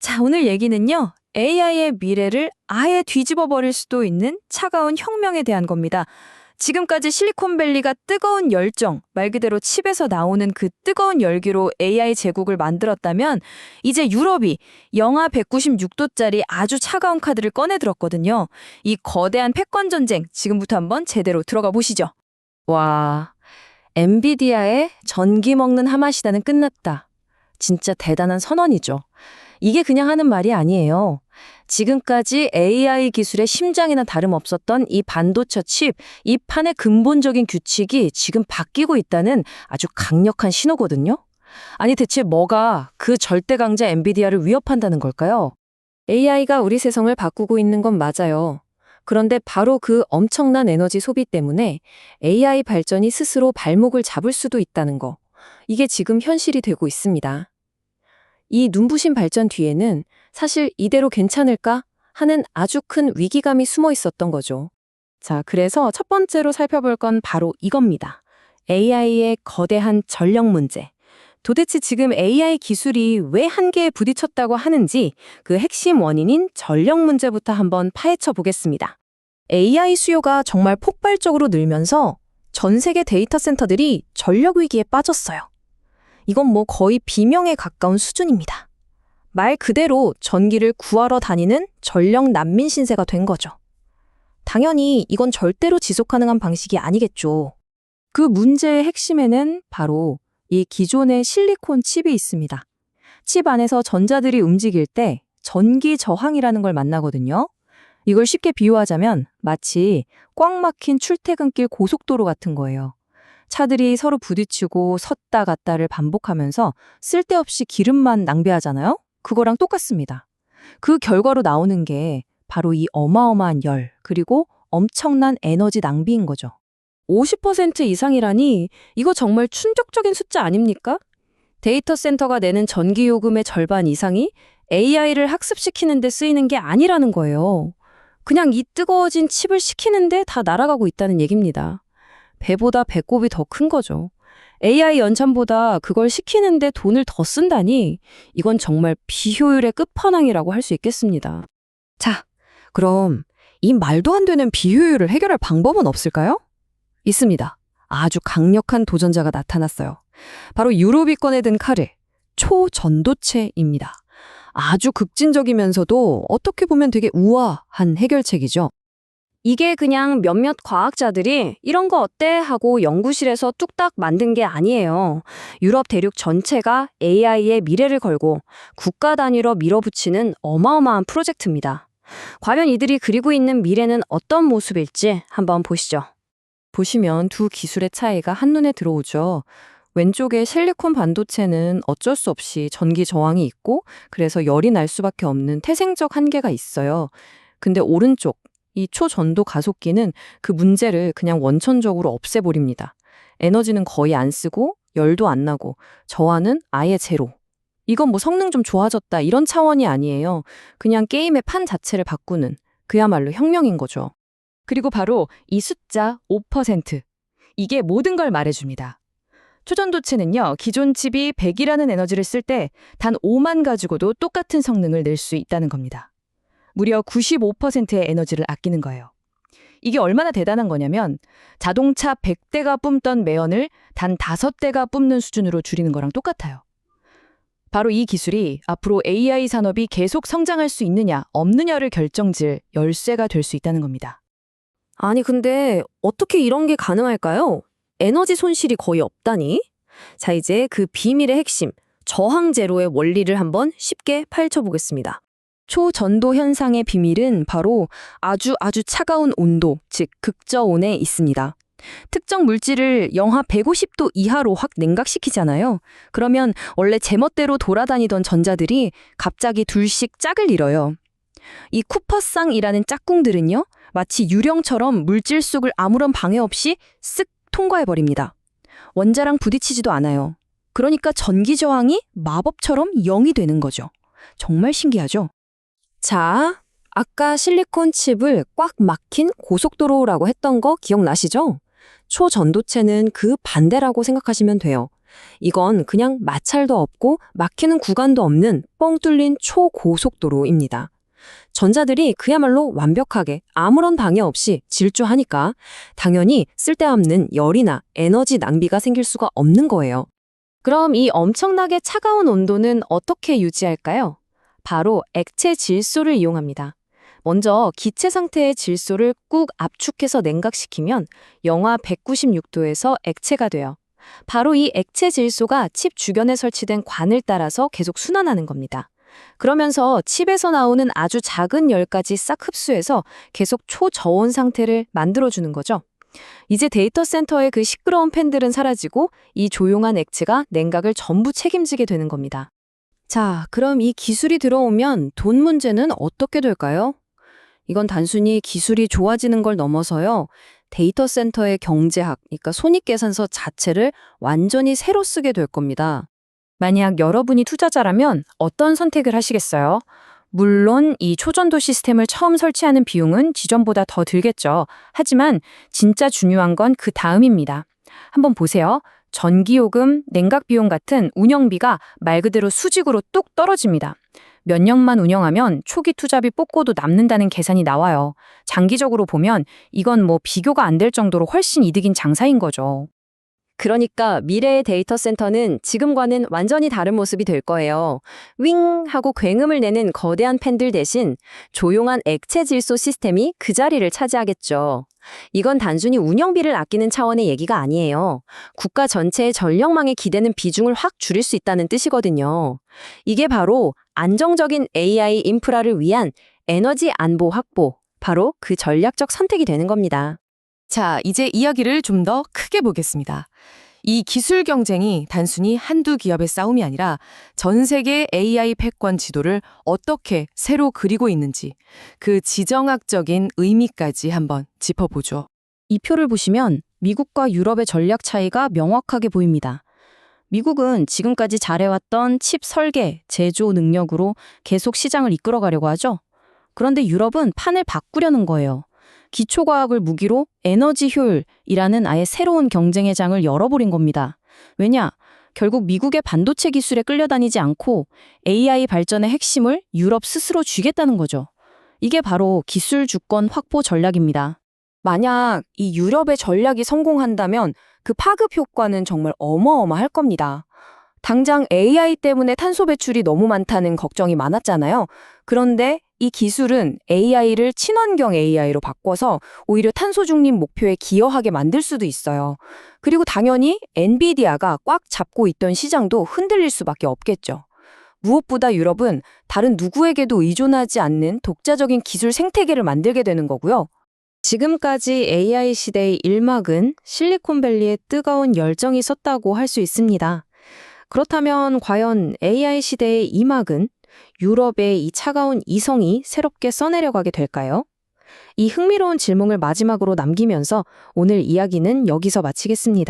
자, 오늘 얘기는요. AI의 미래를 아예 뒤집어 버릴 수도 있는 차가운 혁명에 대한 겁니다. 지금까지 실리콘밸리가 뜨거운 열정, 말 그대로 칩에서 나오는 그 뜨거운 열기로 AI 제국을 만들었다면 이제 유럽이 영하 196도짜리 아주 차가운 카드를 꺼내들었거든요. 이 거대한 패권 전쟁, 지금부터 한번 제대로 들어가 보시죠. 와, 엔비디아의 전기 먹는 하마시다는 끝났다. 진짜 대단한 선언이죠. 이게 그냥 하는 말이 아니에요. 지금까지 AI 기술의 심장이나 다름없었던 이 반도체 칩, 이 판의 근본적인 규칙이 지금 바뀌고 있다는 아주 강력한 신호거든요. 아니 대체 뭐가 그 절대 강자 엔비디아를 위협한다는 걸까요? AI가 우리 세상을 바꾸고 있는 건 맞아요. 그런데 바로 그 엄청난 에너지 소비 때문에 AI 발전이 스스로 발목을 잡을 수도 있다는 거. 이게 지금 현실이 되고 있습니다. 이 눈부신 발전 뒤에는 사실 이대로 괜찮을까 하는 아주 큰 위기감이 숨어 있었던 거죠. 자, 그래서 첫 번째로 살펴볼 건 바로 이겁니다. AI의 거대한 전력 문제. 도대체 지금 AI 기술이 왜 한계에 부딪혔다고 하는지 그 핵심 원인인 전력 문제부터 한번 파헤쳐 보겠습니다. AI 수요가 정말 폭발적으로 늘면서 전 세계 데이터 센터들이 전력 위기에 빠졌어요. 이건 뭐 거의 비명에 가까운 수준입니다. 말 그대로 전기를 구하러 다니는 전력 난민 신세가 된 거죠. 당연히 이건 절대로 지속 가능한 방식이 아니겠죠. 그 문제의 핵심에는 바로 이 기존의 실리콘 칩이 있습니다. 칩 안에서 전자들이 움직일 때 전기 저항이라는 걸 만나거든요. 이걸 쉽게 비유하자면 마치 꽉 막힌 출퇴근길 고속도로 같은 거예요. 차들이 서로 부딪히고 섰다 갔다를 반복하면서 쓸데없이 기름만 낭비하잖아요? 그거랑 똑같습니다. 그 결과로 나오는 게 바로 이 어마어마한 열, 그리고 엄청난 에너지 낭비인 거죠. 50% 이상이라니 이거 정말 충격적인 숫자 아닙니까? 데이터 센터가 내는 전기 요금의 절반 이상이 AI를 학습시키는 데 쓰이는 게 아니라는 거예요. 그냥 이 뜨거워진 칩을 시키는데 다 날아가고 있다는 얘기입니다. 배보다 배꼽이 더 큰 거죠. AI 연산보다 그걸 시키는데 돈을 더 쓴다니 이건 정말 비효율의 끝판왕이라고 할 수 있겠습니다. 자, 그럼 이 말도 안 되는 비효율을 해결할 방법은 없을까요? 있습니다. 아주 강력한 도전자가 나타났어요. 바로 유럽이 꺼내든 칼을 초전도체입니다. 아주 급진적이면서도 어떻게 보면 되게 우아한 해결책이죠. 이게 그냥 몇몇 과학자들이 이런 거 어때 하고 연구실에서 뚝딱 만든 게 아니에요. 유럽 대륙 전체가 AI의 미래를 걸고 국가 단위로 밀어붙이는 어마어마한 프로젝트입니다. 과연 이들이 그리고 있는 미래는 어떤 모습일지 한번 보시죠. 보시면 두 기술의 차이가 한눈에 들어오죠. 왼쪽의 실리콘 반도체는 어쩔 수 없이 전기 저항이 있고 그래서 열이 날 수밖에 없는 태생적 한계가 있어요. 근데 오른쪽 이 초전도 가속기는 그 문제를 그냥 원천적으로 없애버립니다. 에너지는 거의 안 쓰고 열도 안 나고 저하는 아예 제로. 이건 뭐 성능 좀 좋아졌다 이런 차원이 아니에요. 그냥 게임의 판 자체를 바꾸는 그야말로 혁명인 거죠. 그리고 바로 이 숫자 5%. 이게 모든 걸 말해줍니다. 초전도체는요, 기존 칩이 100이라는 에너지를 쓸 때 단 5만 가지고도 똑같은 성능을 낼 수 있다는 겁니다. 무려 95%의 에너지를 아끼는 거예요. 이게 얼마나 대단한 거냐면 자동차 100대가 뿜던 매연을 단 5대가 뿜는 수준으로 줄이는 거랑 똑같아요. 바로 이 기술이 앞으로 AI 산업이 계속 성장할 수 있느냐, 없느냐를 결정질 열쇠가 될 수 있다는 겁니다. 아니 근데 어떻게 이런 게 가능할까요? 에너지 손실이 거의 없다니? 자, 이제 그 비밀의 핵심, 저항 제로의 원리를 한번 쉽게 파헤쳐 보겠습니다. 초전도 현상의 비밀은 바로 아주 차가운 온도, 즉 극저온에 있습니다. 특정 물질을 영하 150도 이하로 확 냉각시키잖아요. 그러면 원래 제멋대로 돌아다니던 전자들이 갑자기 둘씩 짝을 이뤄요. 이 쿠퍼쌍이라는 짝꿍들은요, 마치 유령처럼 물질 속을 아무런 방해 없이 쓱 통과해버립니다. 원자랑 부딪히지도 않아요. 그러니까 전기 저항이 마법처럼 0이 되는 거죠. 정말 신기하죠? 자, 아까 실리콘 칩을 꽉 막힌 고속도로라고 했던 거 기억나시죠? 초전도체는 그 반대라고 생각하시면 돼요. 이건 그냥 마찰도 없고 막히는 구간도 없는 뻥 뚫린 초고속도로입니다. 전자들이 그야말로 완벽하게 아무런 방해 없이 질주하니까 당연히 쓸데없는 열이나 에너지 낭비가 생길 수가 없는 거예요. 그럼 이 엄청나게 차가운 온도는 어떻게 유지할까요? 바로 액체 질소를 이용합니다. 먼저 기체 상태의 질소를 꾹 압축해서 냉각시키면 영하 196도에서 액체가 돼요. 바로 이 액체 질소가 칩 주변에 설치된 관을 따라서 계속 순환하는 겁니다. 그러면서 칩에서 나오는 아주 작은 열까지 싹 흡수해서 계속 초저온 상태를 만들어주는 거죠. 이제 데이터 센터의 그 시끄러운 팬들은 사라지고 이 조용한 액체가 냉각을 전부 책임지게 되는 겁니다. 자, 그럼 이 기술이 들어오면 돈 문제는 어떻게 될까요? 이건 단순히 기술이 좋아지는 걸 넘어서요. 데이터 센터의 경제학, 그러니까 손익계산서 자체를 완전히 새로 쓰게 될 겁니다. 만약 여러분이 투자자라면 어떤 선택을 하시겠어요? 물론 이 초전도 시스템을 처음 설치하는 비용은 지전보다 더 들겠죠. 하지만 진짜 중요한 건 그 다음입니다. 한번 보세요. 전기요금, 냉각 비용 같은 운영비가 말 그대로 수직으로 뚝 떨어집니다. 몇 년만 운영하면 초기 투자비 뽑고도 남는다는 계산이 나와요. 장기적으로 보면 이건 뭐 비교가 안 될 정도로 훨씬 이득인 장사인 거죠. 그러니까 미래의 데이터 센터는 지금과는 완전히 다른 모습이 될 거예요. 윙 하고 굉음을 내는 거대한 팬들 대신 조용한 액체 질소 시스템이 그 자리를 차지하겠죠. 이건 단순히 운영비를 아끼는 차원의 얘기가 아니에요. 국가 전체의 전력망에 기대는 비중을 확 줄일 수 있다는 뜻이거든요. 이게 바로 안정적인 AI 인프라를 위한 에너지 안보 확보, 바로 그 전략적 선택이 되는 겁니다. 자, 이제 이야기를 좀 더 크게 보겠습니다. 이 기술 경쟁이 단순히 한두 기업의 싸움이 아니라 전 세계 AI 패권 지도를 어떻게 새로 그리고 있는지 그 지정학적인 의미까지 한번 짚어보죠. 이 표를 보시면 미국과 유럽의 전략 차이가 명확하게 보입니다. 미국은 지금까지 잘해왔던 칩 설계, 제조 능력으로 계속 시장을 이끌어가려고 하죠. 그런데 유럽은 판을 바꾸려는 거예요. 기초과학을 무기로 에너지 효율이라는 아예 새로운 경쟁의 장을 열어버린 겁니다. 왜냐? 결국 미국의 반도체 기술에 끌려다니지 않고 AI 발전의 핵심을 유럽 스스로 쥐겠다는 거죠. 이게 바로 기술 주권 확보 전략입니다. 만약 이 유럽의 전략이 성공한다면 그 파급 효과는 정말 어마어마할 겁니다. 당장 AI 때문에 탄소 배출이 너무 많다는 걱정이 많았잖아요. 그런데 이 기술은 AI를 친환경 AI로 바꿔서 오히려 탄소 중립 목표에 기여하게 만들 수도 있어요. 그리고 당연히 엔비디아가 꽉 잡고 있던 시장도 흔들릴 수밖에 없겠죠. 무엇보다 유럽은 다른 누구에게도 의존하지 않는 독자적인 기술 생태계를 만들게 되는 거고요. 지금까지 AI 시대의 1막은 실리콘밸리의 뜨거운 열정이 섰다고 할 수 있습니다. 그렇다면 과연 AI 시대의 2막은 유럽의 이 차가운 이성이 새롭게 써내려가게 될까요? 이 흥미로운 질문을 마지막으로 남기면서 오늘 이야기는 여기서 마치겠습니다.